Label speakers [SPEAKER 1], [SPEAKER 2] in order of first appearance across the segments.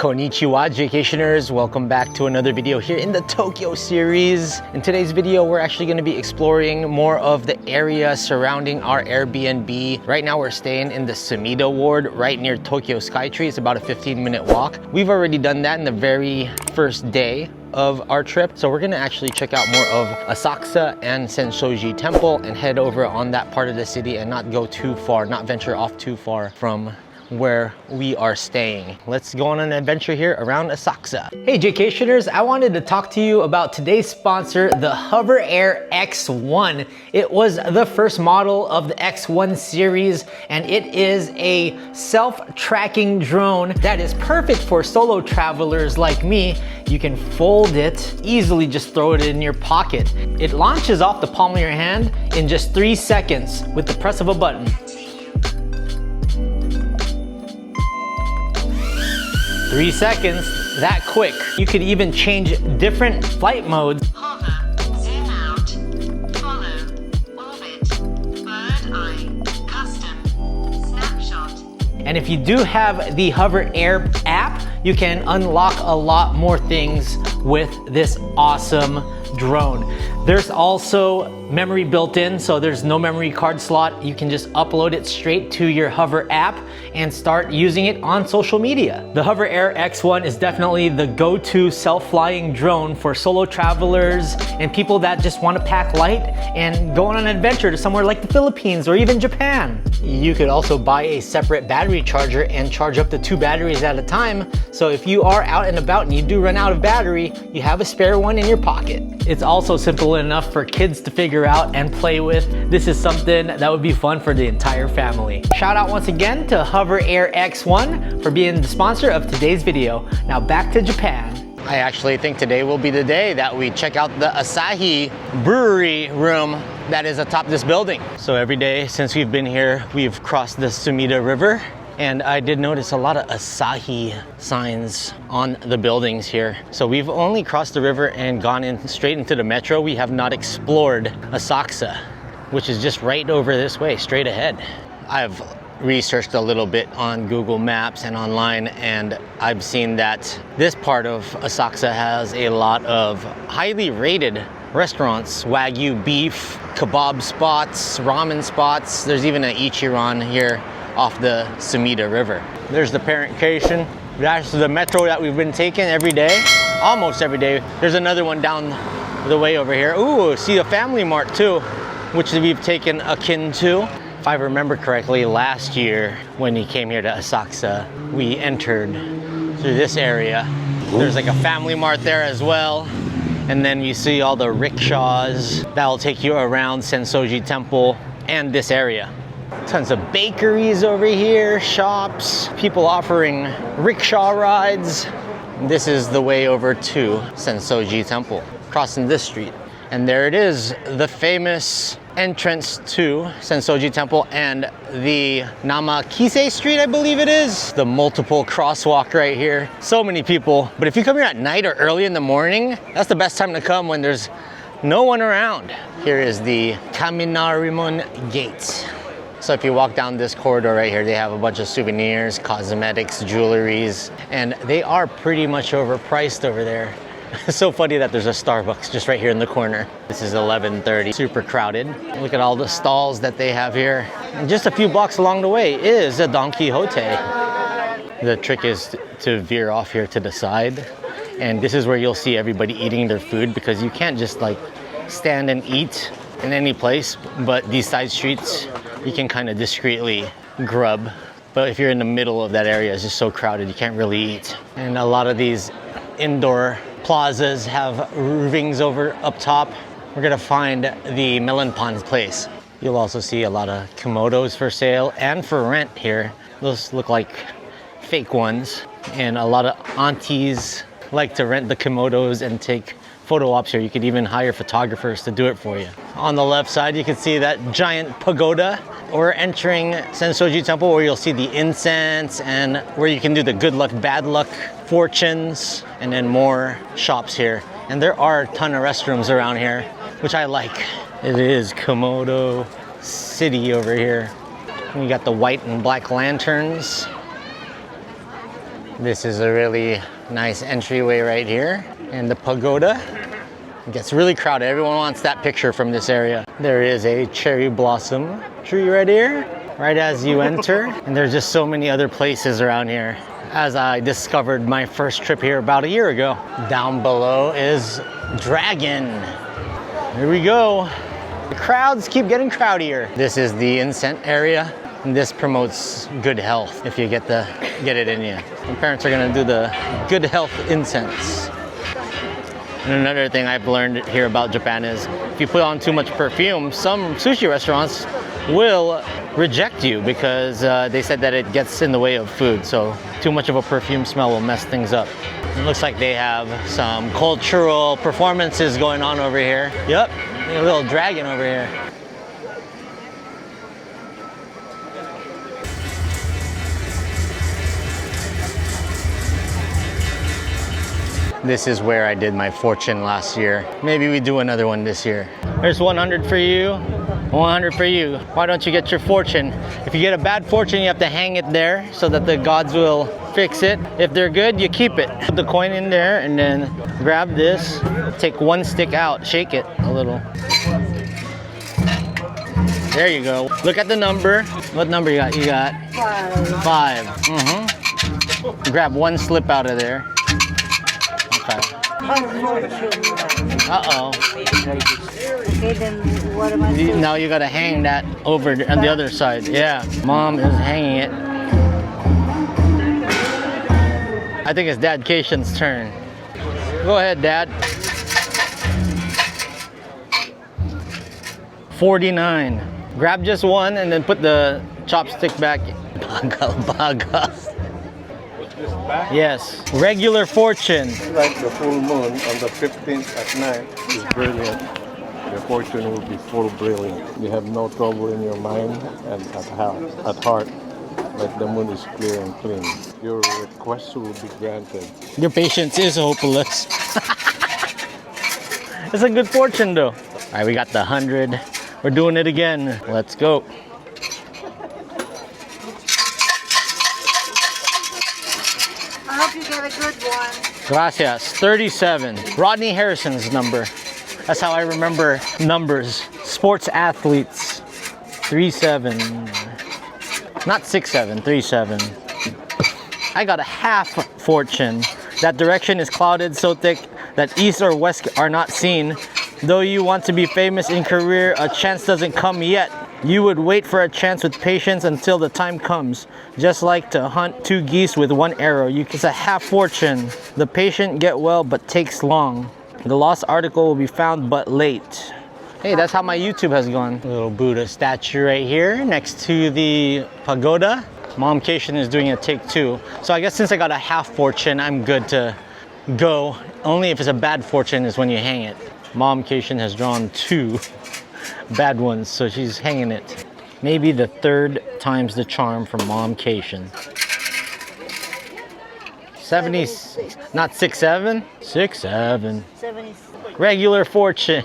[SPEAKER 1] Konnichiwa, Jaycationers. Welcome back to another video here in the Tokyo series. In today's video, we're actually going to be exploring more of the area surrounding our Airbnb. Right now, we're staying in the Sumida ward right near Tokyo Skytree. It's about a 15-minute walk. We've already done that in the very first day of our trip. So we're gonna actually check out more of Asakusa and Sensoji Temple and head over on that part of the city and not go too far, not venture off too far from where we are staying. Let's go on an adventure here around Asakusa. Hey Jaycationers, I wanted to talk to you about today's sponsor, the HoverAir X1. It was the first model of the X1 series, and it is a self-tracking drone that is perfect for solo travelers like me. You can fold it, easily just throw it in your pocket. It launches off the palm of your hand in just 3 seconds with the press of a button. 3 seconds, that quick. You could even change different flight modes.
[SPEAKER 2] Hover, zoom out, follow, orbit, bird eye, custom, snapshot.
[SPEAKER 1] And if you do have the HoverAir app, you can unlock a lot more things with this awesome drone. There's also memory built in, so there's no memory card slot. You can just upload it straight to your Hover app and start using it on social media. The HoverAir X1 is definitely the go-to self-flying drone for solo travelers and people that just want to pack light and go on an adventure to somewhere like the Philippines or even Japan. You could also buy a separate battery charger and charge up to 2 batteries at a time. So if you are out and about and you do run out of battery, you have a spare one in your pocket. It's also simple enough for kids to figure out and play with. This is something that would be fun for the entire family. Shout out once again to HoverAir X1 for being the sponsor of today's video. Now back to Japan. I actually think today will be the day that we check out the Asahi brewery room that is atop this building. So every day since we've been here, we've crossed the Sumida River. And I did notice a lot of Asahi signs on the buildings here. So we've only crossed the river and gone in straight into the metro. We have not explored Asakusa, which is just right over this way, straight ahead. I've researched a little bit on Google Maps and online, and I've seen that this part of Asakusa has a lot of highly rated restaurants, Wagyu beef, kebab spots, ramen spots. There's even an Ichiran here off the Sumida River. There's the Parentcation. That's the metro that we've been taking every day, almost every day. There's another one down the way over here. Ooh, see a Family Mart too, which we've taken akin to. If I remember correctly, last year when we came here to Asakusa, we entered through this area. There's like a Family Mart there as well. And then you see all the rickshaws that'll take you around Sensoji Temple and this area. Tons of bakeries over here, shops, people offering rickshaw rides. This is the way over to Sensoji Temple, crossing this street. And there it is, the famous entrance to Sensoji Temple and the Namakise Street, I believe it is. The multiple crosswalk right here. So many people. But if you come here at night or early in the morning, that's the best time to come when there's no one around. Here is the Kaminarimon Gate. So if you walk down this corridor right here, they have a bunch of souvenirs, cosmetics, jewelries, and they are pretty much overpriced over there. It's so funny that there's a Starbucks just right here in the corner. This is 11:30, super crowded. Look at all the stalls that they have here. And just a few blocks along the way is a Don Quijote. The trick is to veer off here to the side. And this is where you'll see everybody eating their food, because you can't just like stand and eat in any place, but these side streets, you can kind of discreetly grub. But if you're in the middle of that area, it's just so crowded, you can't really eat. And a lot of these indoor plazas have roofings over up top. We're gonna find the Melon place. You'll also see a lot of komodos for sale and for rent here. Those look like fake ones. And a lot of aunties like to rent the komodos and take photo ops here. You could even hire photographers to do it for you. On the left side, you can see that giant pagoda. We're entering Sensoji Temple, where you'll see the incense and where you can do the good luck, bad luck fortunes, and then more shops here. And there are a ton of restrooms around here, which I like. It is Komodo City over here. And you got the white and black lanterns. This is a really nice entryway right here. And the pagoda. It gets really crowded. Everyone wants that picture from this area. There is a cherry blossom tree right here, right as you enter. And there's just so many other places around here. As I discovered my first trip here about a year ago. Down below is Dragon. Here we go. The crowds keep getting crowdier. This is the incense area. And this promotes good health if you get it in you. My parents are gonna do the good health incense. And another thing I've learned here about Japan is if you put on too much perfume, some sushi restaurants will reject you because they said that it gets in the way of food. So too much of a perfume smell will mess things up. It looks like they have some cultural performances going on over here. Yep, a little dragon over here. This is where I did my fortune last year. Maybe we do another one this year. There's 100 for you, 100 for you. Why don't you get your fortune? If you get a bad fortune, you have to hang it there so that the gods will fix it. If they're good, you keep it. Put the coin in there and then grab this. Take one stick out, shake it a little. There you go. Look at the number. What number you got? You got 5. Mm-hmm. Grab one slip out of there. Okay. Uh-oh.
[SPEAKER 3] Okay, then what am I doing?
[SPEAKER 1] Now you gotta hang that over on the other side. Yeah, Mom is hanging it. I think it's Dad Kation's turn. Go ahead, Dad. 49. Grab just one and then put the chopstick back. Baga. Yes, regular fortune.
[SPEAKER 4] Like the full moon on the 15th at night is brilliant. The fortune will be full brilliant. You have no trouble in your mind and at heart. Like the moon is clear and clean. Your request will be granted.
[SPEAKER 1] Your patience is hopeless. It's a good fortune though. All right, we got the 100. We're doing it again. Let's go.
[SPEAKER 3] I hope you get a good one.
[SPEAKER 1] Gracias. 37. Rodney Harrison's number. That's how I remember numbers. Sports athletes. 37. Not 67, 37. I got a half fortune. That direction is clouded so thick that east or west are not seen. Though you want to be famous in career, a chance doesn't come yet. You would wait for a chance with patience until the time comes. Just like to hunt 2 geese with 1 arrow. It's a half fortune. The patient get well but takes long. The lost article will be found but late. Hey, that's how my YouTube has gone. Little Buddha statue right here next to the pagoda. Mom Cation is doing a take 2. So I guess since I got a half fortune, I'm good to go. Only if it's a bad fortune is when you hang it. Mom Cation has drawn 2 bad ones, so she's hanging it. Maybe the 3rd time's the charm from Mom Cation. 76, not 67? 67.
[SPEAKER 3] 76.
[SPEAKER 1] Regular fortune.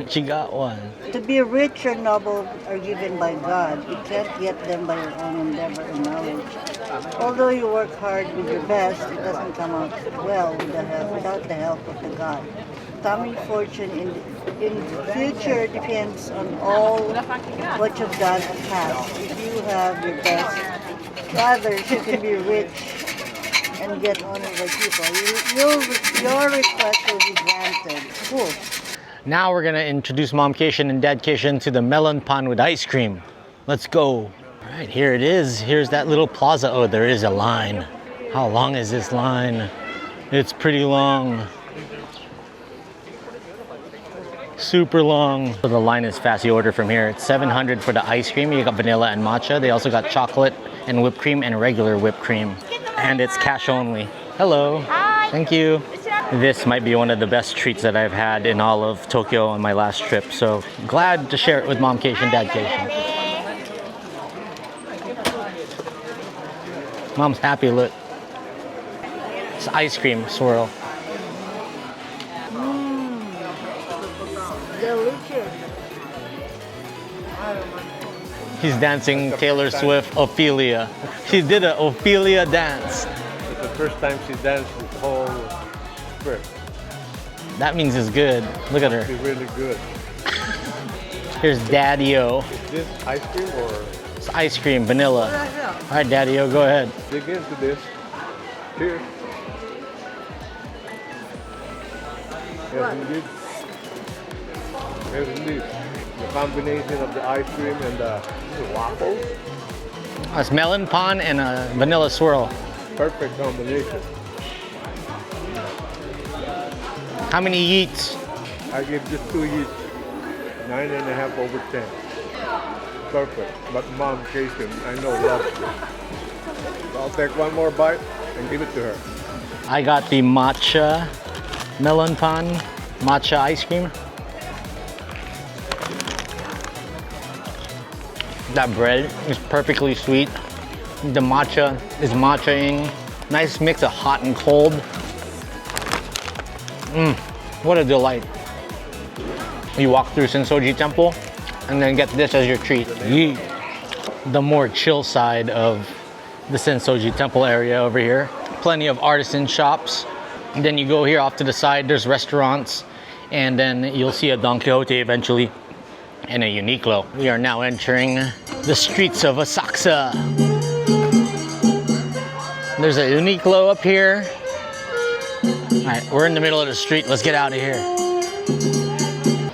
[SPEAKER 1] She got one.
[SPEAKER 3] To be rich or noble are given by God. You can't get them by your own endeavor and knowledge. Although you work hard with your best, it doesn't come out well without the help of the God. Family fortune in the future depends on all what you've done in the past. If you have your best brothers, you can be rich and get honored by people. Your request will be granted. Cool.
[SPEAKER 1] Now we're gonna introduce Mom Cation and Dad Cation to the melon pan with ice cream. Let's go. All right, here it is. Here's that little plaza. Oh, there is a line. How long is this line? It's pretty long. Super long. So the line is fast. You order from here. It's 700 for the ice cream. You got vanilla and matcha. They also got chocolate and whipped cream and regular whipped cream. And it's cash only. Hello.
[SPEAKER 5] Hi.
[SPEAKER 1] Thank you. This might be one of the best treats that I've had in all of Tokyo on my last trip. So glad to share it with Mom Cation, Dad Cation. Mom's happy, look. It's ice cream swirl.
[SPEAKER 3] Delicious.
[SPEAKER 1] He's dancing Taylor Swift Ophelia. She did an Ophelia dance.
[SPEAKER 4] It's a First time she danced this whole trip.
[SPEAKER 1] That means it's good. Look at her.
[SPEAKER 4] It's really good.
[SPEAKER 1] Here's Daddy-O.
[SPEAKER 4] Is this ice cream or?
[SPEAKER 1] It's ice cream, vanilla. All right, Daddy-O, go ahead.
[SPEAKER 4] Dig into this. Cheers. Yes, indeed. Yes, indeed. The combination of the ice cream and the waffles.
[SPEAKER 1] It's melon pan and a vanilla swirl.
[SPEAKER 4] Perfect combination.
[SPEAKER 1] How many yeets?
[SPEAKER 4] I give just 2 each. 9.5 over 10. Perfect. But mom, Jason, I know loves it. So I'll take one more bite and give it to her.
[SPEAKER 1] I got the matcha melon pan, matcha ice cream. That bread is perfectly sweet. The matcha is matcha-ing. Nice mix of hot and cold. What a delight. You walk through Sensoji Temple and then get this as your treat. The more chill side of the Sensoji Temple area over here. Plenty of artisan shops. And then you go here off to the side, there's restaurants. And then you'll see a Don Quijote eventually and a Uniqlo. We are now entering the streets of Asakusa. There's a Uniqlo up here. All right, we're in the middle of the street. Let's get out of here.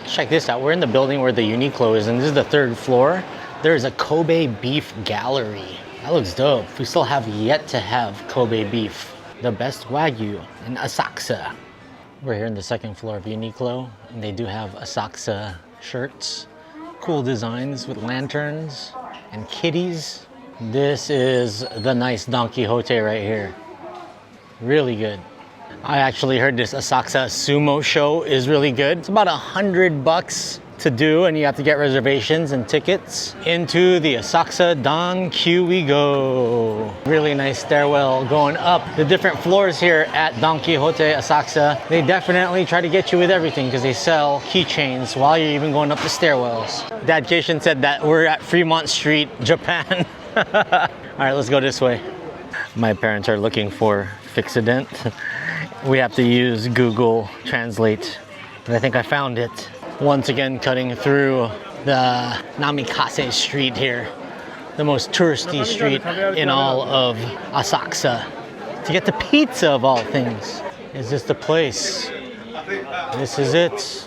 [SPEAKER 1] Check this out. We're in the building where the Uniqlo is, and this is the 3rd floor. There's a Kobe beef gallery. That looks dope. We still have yet to have Kobe beef. The best Wagyu in Asakusa. We're here in the 2nd floor of Uniqlo, and they do have Asakusa shirts. Cool designs with lanterns and kitties. This is the nice Don Quijote right here. Really good. I actually heard this Asakusa sumo show is really good. It's about $100 to do, and you have to get reservations and tickets. Into the Asakusa Don Q we go. Really nice stairwell going up the different floors here at Don Quijote Asakusa. They definitely try to get you with everything because they sell keychains while you're even going up the stairwells. Dad Cation said that we're at Fremont Street, Japan. All right, let's go this way. My parents are looking for Fixodent. We have to use Google Translate, but I think I found it. Once again, cutting through the Namikaze Street here, the most touristy street in all of Asakusa, to get the pizza of all things. Is this the place? This is it.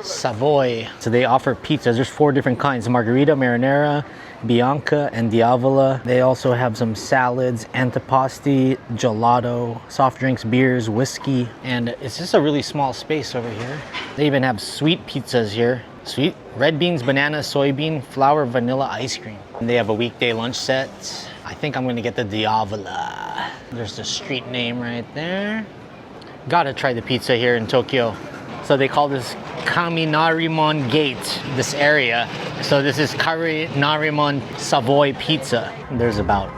[SPEAKER 1] Savoy. So they offer pizzas. There's 4 different kinds: margarita, marinara, Bianca, and Diavola. They also have some salads, antipasti, gelato, soft drinks, beers, whiskey, and it's just a really small space over here. They even have sweet pizzas here. Sweet red beans, banana, soybean, flour, vanilla ice cream. And they have a weekday lunch set. I think I'm gonna get the Diavola. There's the street name right there. Gotta try the pizza here in Tokyo. So they call this Kaminarimon Gate, this area. So this is Kaminarimon Savoy Pizza. There's about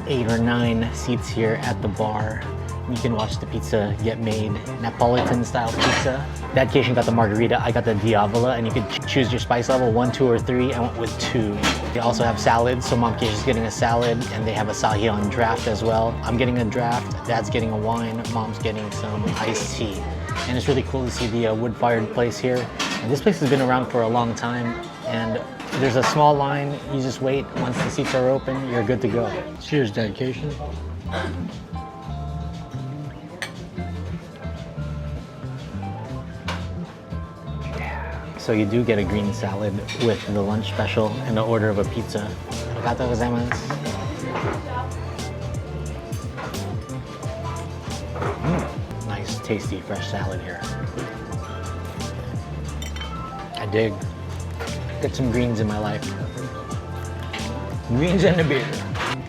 [SPEAKER 1] 8 or 9 seats here at the bar. You can watch the pizza get made. Napolitan style pizza. That Cation got the margarita, I got the Diavola, and you could choose your spice level, 1, 2, or 3. I went with 2. They also have salads, so Mom Cation's getting a salad, and they have Asahi on draft as well. I'm getting a draft, Dad's getting a wine, Mom's getting some iced tea. And it's really cool to see the wood-fired place here. And this place has been around for a long time, and there's a small line. You just wait. Once the seats are open, you're good to go. Cheers, dedication. So you do get a green salad with the lunch special and an order of a pizza. Arigatou gozaimasu. Nice, tasty, fresh salad here. I dig. Get some greens in my life. Greens and a beer.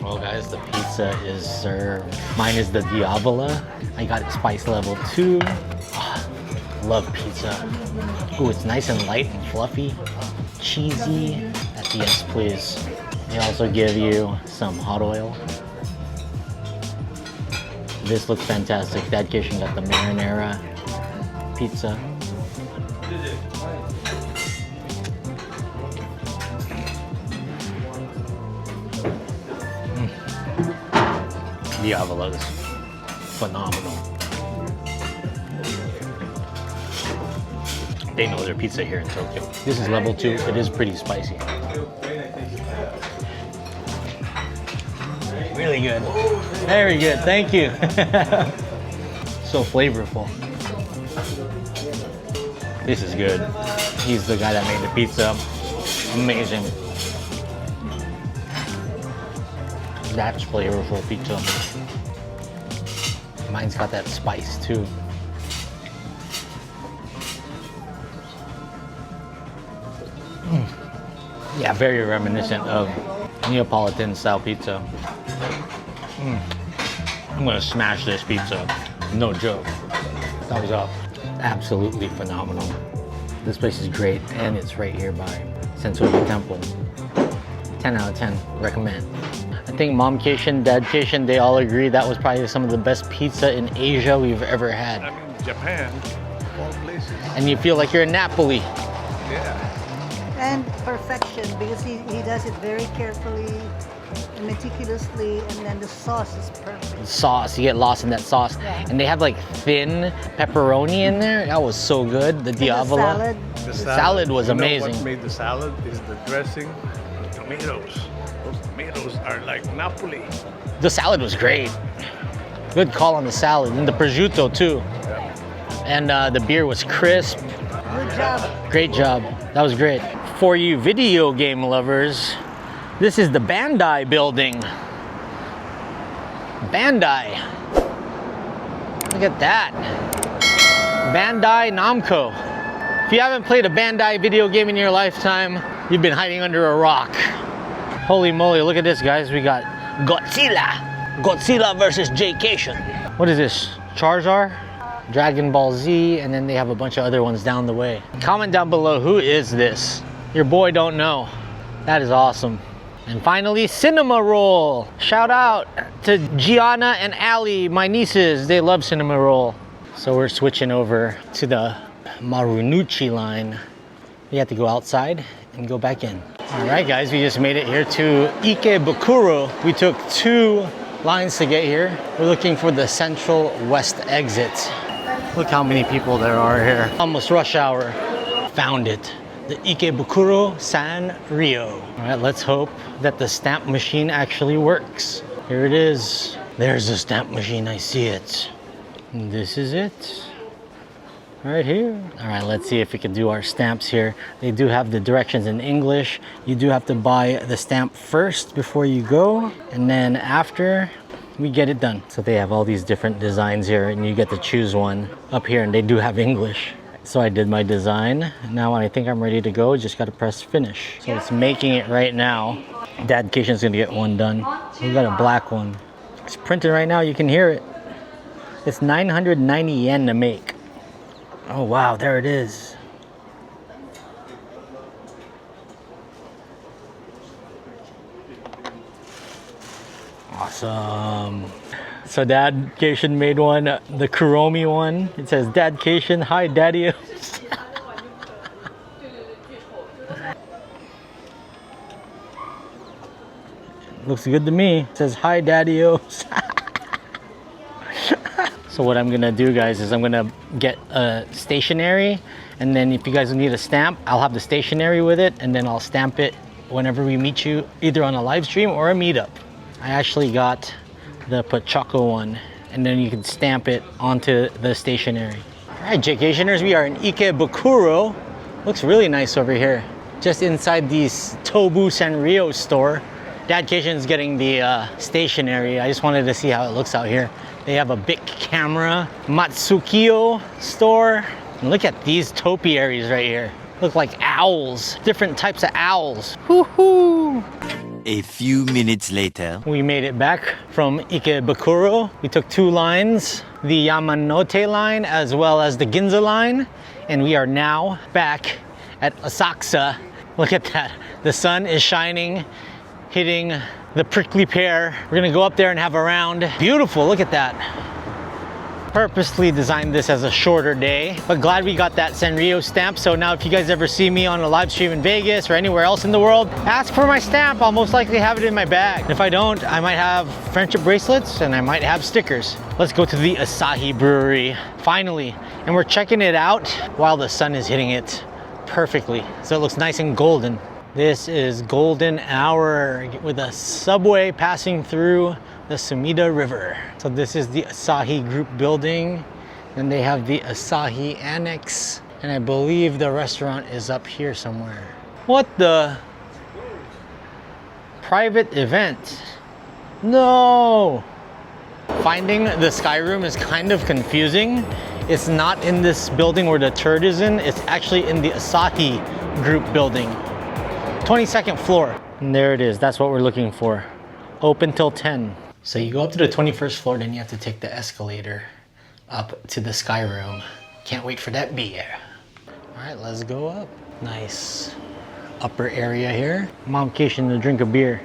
[SPEAKER 1] Well guys, the pizza is served. Mine is the Diavola. I got it spice level 2. Love pizza. Ooh, it's nice and light and fluffy. Cheesy. At the yes, please. They also give you some hot oil. This looks fantastic. Dad Cation got the marinara pizza. diavolo is phenomenal. They know their pizza here in Tokyo. This is level 2. It is pretty spicy. Really good. Very good. Thank you. So flavorful. This is good. He's the guy that made the pizza. Amazing. That's flavorful pizza. Mine's got that spice too. Yeah, very reminiscent of Neapolitan style pizza. I'm gonna smash this pizza. No joke. Thumbs up. Absolutely phenomenal. This place is great, and it's right here by Sensoji Temple. 10 out of 10, recommend. I think Momcation, Dadcation, they all agree that was probably some of the best pizza in Asia we've ever had.
[SPEAKER 4] I mean, Japan, of all places.
[SPEAKER 1] And you feel like you're in Napoli.
[SPEAKER 4] Yeah.
[SPEAKER 3] And perfection, because he does it very carefully and meticulously, and then the sauce is perfect.
[SPEAKER 1] Sauce, you get lost in that sauce.
[SPEAKER 3] Yeah.
[SPEAKER 1] And they have like thin pepperoni in there. That was so good. The diavolo.
[SPEAKER 3] Salad.
[SPEAKER 4] The
[SPEAKER 1] salad was
[SPEAKER 4] you know
[SPEAKER 1] amazing.
[SPEAKER 4] what made the salad is the dressing, the tomatoes. Those tomatoes are like Napoli.
[SPEAKER 1] The salad was great. Good call on the salad. And the prosciutto too.
[SPEAKER 4] Yeah.
[SPEAKER 1] And the beer was crisp.
[SPEAKER 3] Good job.
[SPEAKER 1] Great job. That was great. For you video game lovers, this is the Bandai Building. Bandai. Look at that. Bandai Namco. If you haven't played a Bandai video game in your lifetime, you've been hiding under a rock. Holy moly, look at this, guys. We got Godzilla. Godzilla versus Jaydaheat. What is this? Charizard? Dragon Ball Z, and then they have a bunch of other ones down the way. Comment down below, who is this? Your boy don't know. That is awesome. And finally, Cinema Roll. Shout out to Gianna and Ali, my nieces. They love Cinema Roll. So we're switching over to the Marunouchi line. We have to go outside and go back in. All right, guys, we just made it here to Ikebukuro. We took 2 lines to get here. We're looking for the Central West exit. Look how many people there are here. Almost rush hour. Found it. The Ikebukuro Sanrio. All right, let's hope that the stamp machine actually works. Here it is. There's the stamp machine, I see it. And this is it. Right here. All right, let's see if we can do our stamps here. They do have the directions in English. You do have to buy the stamp first before you go, and then after, we get it done. So they have all these different designs here, and you get to choose one up here, and they do have English. So I did my design. Now when I think I'm ready to go, just gotta press finish. So it's making it right now. Dadcation's gonna get one done. We got a black one. It's printed right now, you can hear it. It's 990 yen to make. Oh wow, there it is. Awesome. So Dadcation made one, the Kuromi one. It says Dadcation, hi daddy. Looks good to me. It says hi daddy-os. So what I'm gonna do, guys, is I'm gonna get a stationery, and then if you guys need a stamp, I'll have the stationery with it, and then I'll stamp it whenever we meet you, either on a live stream or a meetup. I actually got the Pachaco one, and then you can stamp it onto the stationery. All right, Jaycationers, we are in Ikebukuro. Looks really nice over here. Just inside the Tobu Sanrio store. Dadcation's getting the stationery. I just wanted to see how it looks out here. They have a big camera, Matsukio store. And look at these topiaries right here. Look like owls, different types of owls. Woohoo!
[SPEAKER 5] A few minutes later.
[SPEAKER 1] We made it back from Ikebukuro. We took 2 lines, the Yamanote line as well as the Ginza line. And we are now back at Asakusa. Look at that. The sun is shining, hitting the prickly pear. We're gonna go up there and have a round. Beautiful, look at that. purposely designed this as a shorter day, but glad we got that Sanrio stamp. So now if you guys ever see me on a live stream in Vegas or anywhere else in the world, ask for my stamp. I'll most likely have it in my bag. If I don't, I might have friendship bracelets and I might have stickers. Let's go to the Asahi Brewery, finally. And we're checking it out while the sun is hitting it perfectly. So it looks nice and golden. This is golden hour with a subway passing through the Sumida River. So this is the Asahi Group building. Then they have the Asahi Annex. And I believe the restaurant is up here somewhere. What the? Private event. No! Finding the Sky Room is kind of confusing. It's not in this building where the turd is in. It's actually in the Asahi Group building. 22nd floor. And there it is. That's what we're looking for. Open till 10. So you go up to the 21st floor, then you have to take the escalator up to the Sky Room. Can't wait for that beer. All right, let's go up. Nice upper area here. I'm on vacation to drink a beer.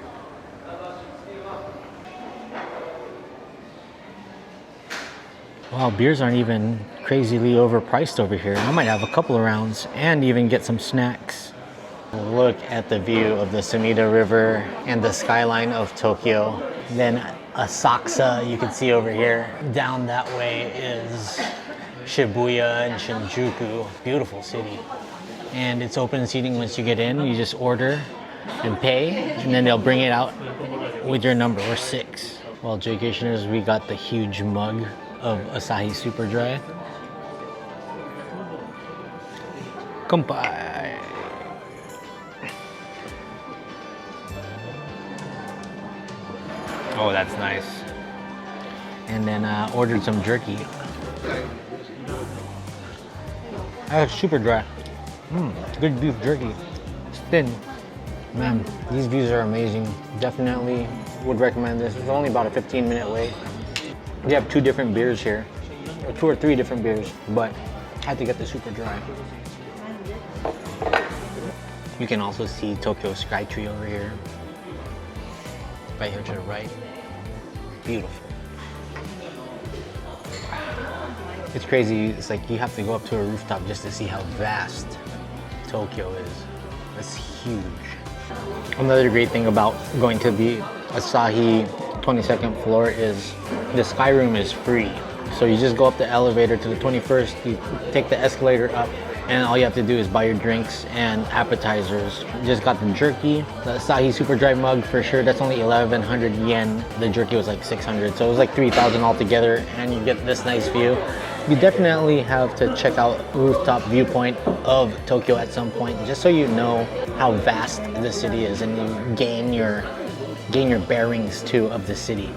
[SPEAKER 1] Wow, beers aren't even crazily overpriced over here. I might have a couple of rounds and even get some snacks. Look at the view of the Sumida River and the skyline of Tokyo. Then Asakusa, you can see over here. Down that way is Shibuya and Shinjuku. Beautiful city. And it's open seating once you get in. You just order and pay, and then they'll bring it out with your number, or 6. Well, Jaydaheaters, we got the huge mug of Asahi Super Dry. Kumpai. Oh, that's nice. And then ordered some jerky. I have super dry. Good beef jerky. It's thin. Man, these views are amazing. Definitely would recommend this. It's only about a 15-minute wait. We have 2 different beers here. Or 2 or 3 different beers, but I had to get the super dry. You can also see Tokyo Skytree over here. Right here to the right. Beautiful. It's crazy. It's like you have to go up to a rooftop just to see how vast Tokyo is. It's huge. Another great thing about going to the Asahi 22nd floor is the Sky Room is free. So you just go up the elevator to the 21st, you take the escalator up, and all you have to do is buy your drinks and appetizers. Just got the jerky, the Asahi Super Dry mug for sure. That's only 1,100 yen. The jerky was like 600, so it was like 3,000 altogether, and you get this nice view. You definitely have to check out rooftop viewpoint of Tokyo at some point, just so you know how vast the city is, and you gain your bearings too of the city.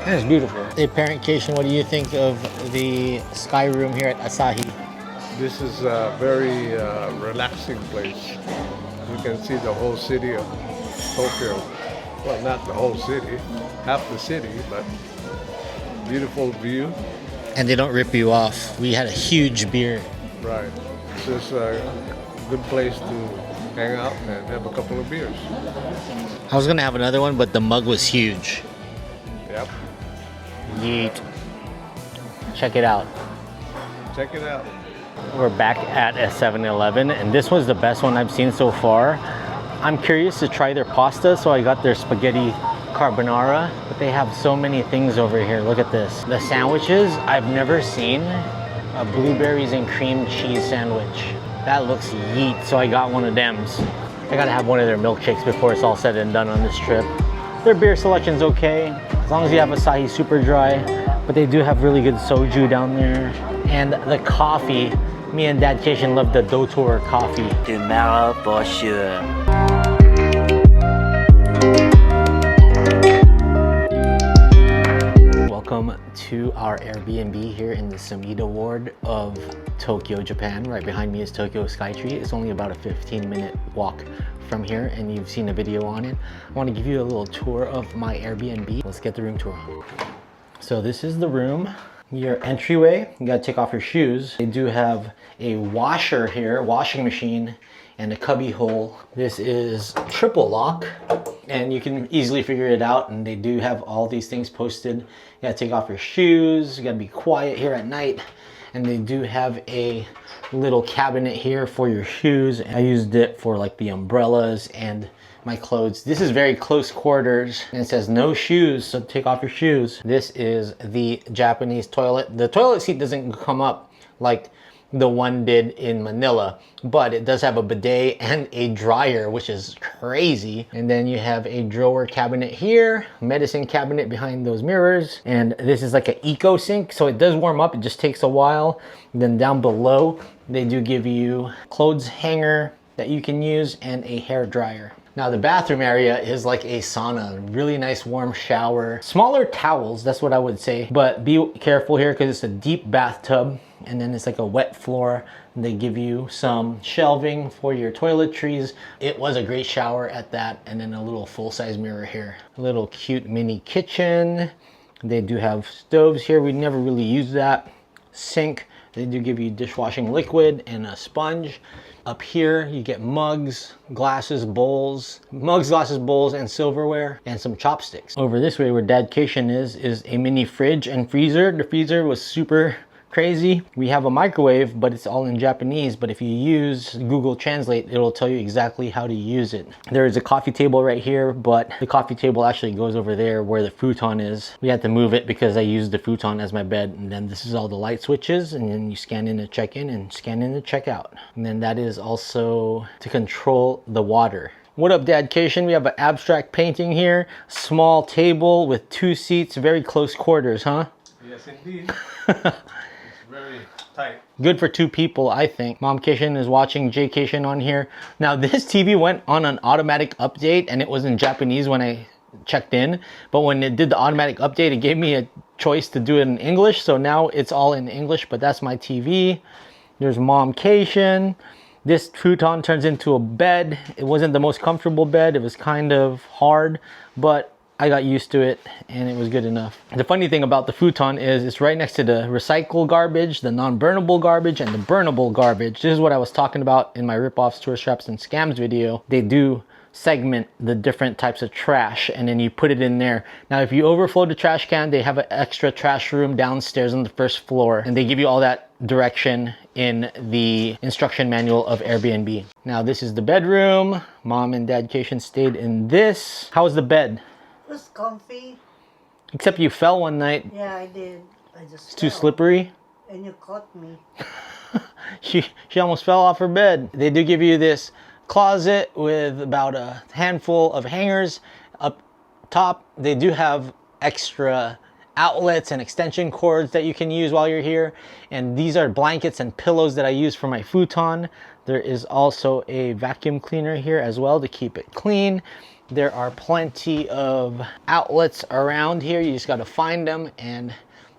[SPEAKER 1] And it's beautiful. Hey, Parentcation, what do you think of the Sky Room here at Asahi?
[SPEAKER 4] This is a very relaxing place. You can see the whole city of Tokyo. Well, not the whole city, half the city, but beautiful view.
[SPEAKER 1] And they don't rip you off. We had a huge beer.
[SPEAKER 4] Right. This is a good place to hang out and have a couple of beers.
[SPEAKER 1] I was gonna have another one, but the mug was huge.
[SPEAKER 4] Yep.
[SPEAKER 1] Yeet. Check it out.
[SPEAKER 4] Check it out.
[SPEAKER 1] We're back at a 7-Eleven, and this was the best one I've seen so far. I'm curious to try their pasta, so I got their spaghetti carbonara, but they have so many things over here. Look at this. The sandwiches, I've never seen a blueberries and cream cheese sandwich. That looks yeet, so I got one of them. I gotta have one of their milkshakes before it's all said and done on this trip. Their beer selection's okay, as long as you have Asahi Super Dry, but they do have really good soju down there. And the coffee, me and Dad Cation love the Dotor coffee.
[SPEAKER 5] Tomorrow for sure.
[SPEAKER 1] Welcome to our Airbnb here in the Sumida ward of Tokyo, Japan. Right behind me is Tokyo Skytree. It's only about a 15-minute walk from here, and you've seen a video on it. I want to give you a little tour of my Airbnb. Let's get the room tour on. So this is the room. Your entryway, you gotta take off your shoes. They do have a washer here, washing machine and a cubby hole. This is triple lock, and you can easily figure it out, and they do have all these things posted. You gotta take off your shoes, you gotta be quiet here at night, and they do have a little cabinet here for your shoes. I used it for like the umbrellas and my clothes. This is very close quarters, and it says no shoes, so take off your shoes. This is the Japanese toilet. The toilet seat doesn't come up like the one did in Manila, but it does have a bidet and a dryer, which is crazy. And then you have a drawer cabinet here, medicine cabinet behind those mirrors, and this is like an eco sink, so it does warm up, it just takes a while. And then down below they do give you clothes hanger that you can use and a hair dryer. Now the bathroom area is like a sauna, really nice warm shower, smaller towels, that's what I would say, but be careful here because it's a deep bathtub, and then it's like a wet floor. They give you some shelving for your toiletries. It was a great shower at that, and then a little full-size mirror here. A little cute mini kitchen. They do have stoves here, we never really use that. Sink, they do give you dishwashing liquid and a sponge. Up here, you get mugs, glasses, bowls, and silverware, and some chopsticks. Over this way where Dadcation is a mini fridge and freezer. The freezer was super crazy. We have a microwave, but it's all in Japanese, but if you use Google Translate, it'll tell you exactly how to use it. There is a coffee table right here, but the coffee table actually goes over there where the futon is. We had to move it because I used the futon as my bed. And then this is all the light switches, and then you scan in to check in and scan in to check out. And then that is also to control the water. What up, Dadcation? We have an abstract painting here, small table with 2 seats, very close quarters, huh?
[SPEAKER 4] Yes, indeed. Very tight.
[SPEAKER 1] Good for 2 people, I think. Momcation is watching Jaycation on here. Now this TV went on an automatic update, and it was in Japanese when I checked in, but when it did the automatic update, it gave me a choice to do it in English, so now it's all in English. But that's my TV. There's Momcation. This futon turns into a bed. It wasn't the most comfortable bed, it was kind of hard, but I got used to it and it was good enough. The funny thing about the futon is it's right next to the recycle garbage, the non-burnable garbage, and the burnable garbage. This is what I was talking about in my rip-offs, tourist traps, and scams video. They do segment the different types of trash, and then you put it in there. Now if you overflow the trash can, they have an extra trash room downstairs on the first floor, and they give you all that direction in the instruction manual of Airbnb. Now this is the bedroom. Mom and Dadcation stayed in this. How was the bed?
[SPEAKER 3] It was comfy.
[SPEAKER 1] Except you fell one night.
[SPEAKER 3] Yeah, I did. I just
[SPEAKER 1] It's too
[SPEAKER 3] fell.
[SPEAKER 1] slippery.
[SPEAKER 3] And you caught me.
[SPEAKER 1] She almost fell off her bed. They do give you this closet with about a handful of hangers up top. They do have extra outlets and extension cords that you can use while you're here. And these are blankets and pillows that I use for my futon. There is also a vacuum cleaner here as well to keep it clean. There are plenty of outlets around here. You just got to find them, and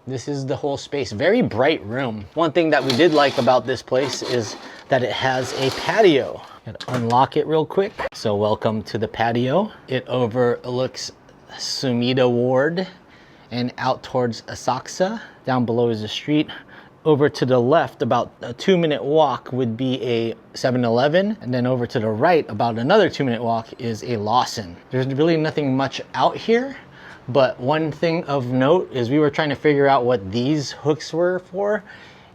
[SPEAKER 1] this is the whole space. Very bright room. One thing that we did like about this place is that it has a patio. Gotta unlock it real quick. So welcome to the patio. It overlooks Sumida Ward and out towards Asakusa. Down below is the street. Over to the left, about a 2-minute walk, would be a 7-Eleven. And then over to the right, about another 2-minute walk, is a Lawson. There's really nothing much out here. But one thing of note is we were trying to figure out what these hooks were for.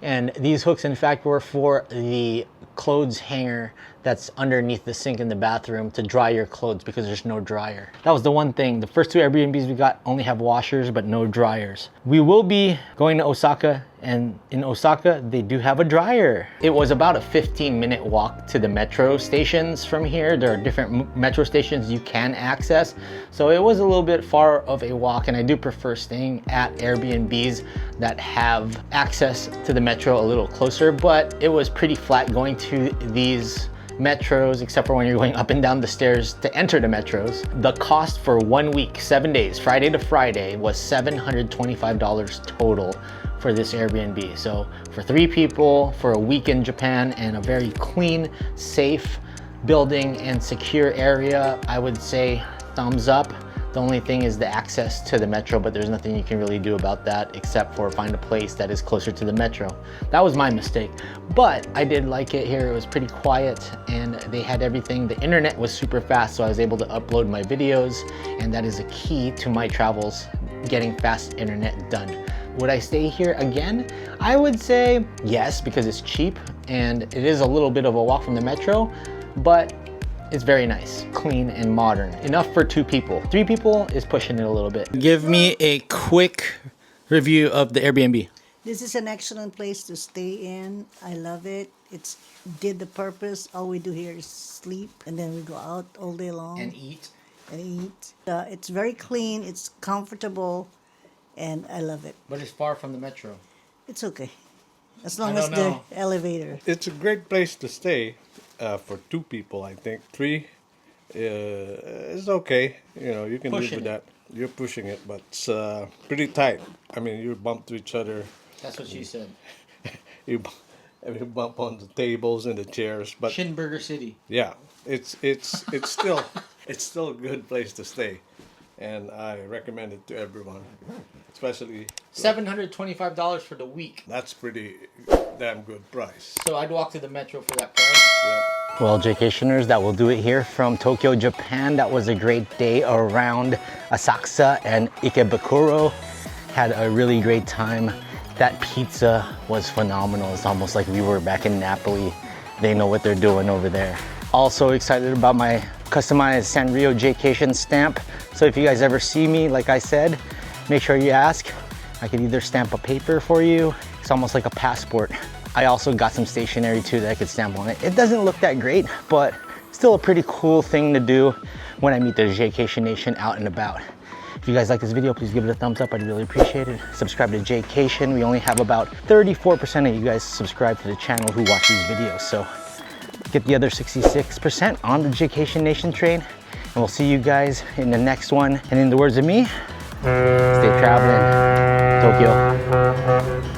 [SPEAKER 1] And these hooks, in fact, were for the clothes hanger that's underneath the sink in the bathroom to dry your clothes because there's no dryer. That was the one thing. The first 2 Airbnbs we got only have washers but no dryers. We will be going to Osaka, and in Osaka they do have a dryer. It was about a 15-minute walk to the metro stations from here. There are different metro stations you can access, so it was a little bit far of a walk, and I do prefer staying at Airbnbs that have access to the metro a little closer. But it was pretty flat going to these metros, except for when you're going up and down the stairs to enter the metros. The cost for 1 week, 7 days, Friday to Friday, was $725 total for this Airbnb. So for 3 people, for a week in Japan, and a very clean, safe building and secure area, I would say thumbs up. The only thing is the access to the metro, but there's nothing you can really do about that except for find a place that is closer to the metro. That was my mistake, but I did like it here. It was pretty quiet and they had everything. The internet was super fast, so I was able to upload my videos, and that is a key to my travels, getting fast internet done. Would I stay here again? I would say yes, because it's cheap and it is a little bit of a walk from the metro, but it's very nice, clean and modern. Enough for 2 people. 3 people is pushing it a little bit. Give me a quick review of the Airbnb.
[SPEAKER 3] This is an excellent place to stay in. I love it. It's did the purpose. All we do here is sleep, and then we go out all day long
[SPEAKER 1] And eat.
[SPEAKER 3] and eat. It's very clean. It's comfortable, and I love it.
[SPEAKER 1] But it's far from the metro.
[SPEAKER 3] It's okay, as long
[SPEAKER 1] I
[SPEAKER 3] as
[SPEAKER 1] don't
[SPEAKER 3] the
[SPEAKER 1] know.
[SPEAKER 3] elevator.
[SPEAKER 4] It's a great place to stay for 2 people, I think. 3 is okay. You know, you can live
[SPEAKER 1] Pushing
[SPEAKER 4] with
[SPEAKER 1] it.
[SPEAKER 4] that. You're pushing it, but it's pretty tight. I mean, you bump to each other.
[SPEAKER 1] That's what she said.
[SPEAKER 4] You bump on the tables and the chairs. But
[SPEAKER 1] Shinburger City.
[SPEAKER 4] yeah, it's still it's still a good place to stay, and I recommend it to everyone, especially.
[SPEAKER 1] $725 for the week.
[SPEAKER 4] That's pretty damn good price.
[SPEAKER 1] So I'd walk to the metro for that price.
[SPEAKER 4] Yep.
[SPEAKER 1] Well, Jaycationers, that will do it here from Tokyo, Japan. That was a great day around Asakusa and Ikebukuro. Had a really great time. That pizza was phenomenal. It's almost like we were back in Napoli. They know what they're doing over there. Also excited about my customized Sanrio Jaycation stamp. So if you guys ever see me, like I said, make sure you ask. I could either stamp a paper for you. It's almost like a passport. I also got some stationery too that I could stamp on it. It doesn't look that great, but still a pretty cool thing to do when I meet the Jaycation Nation out and about. If you guys like this video, please give it a thumbs up. I'd really appreciate it. Subscribe to Jaycation. We only have about 34% of you guys subscribe to the channel who watch these videos. So get the other 66% on the Jaycation Nation train. And we'll see you guys in the next one. And in the words of me, stay traveling, Tokyo.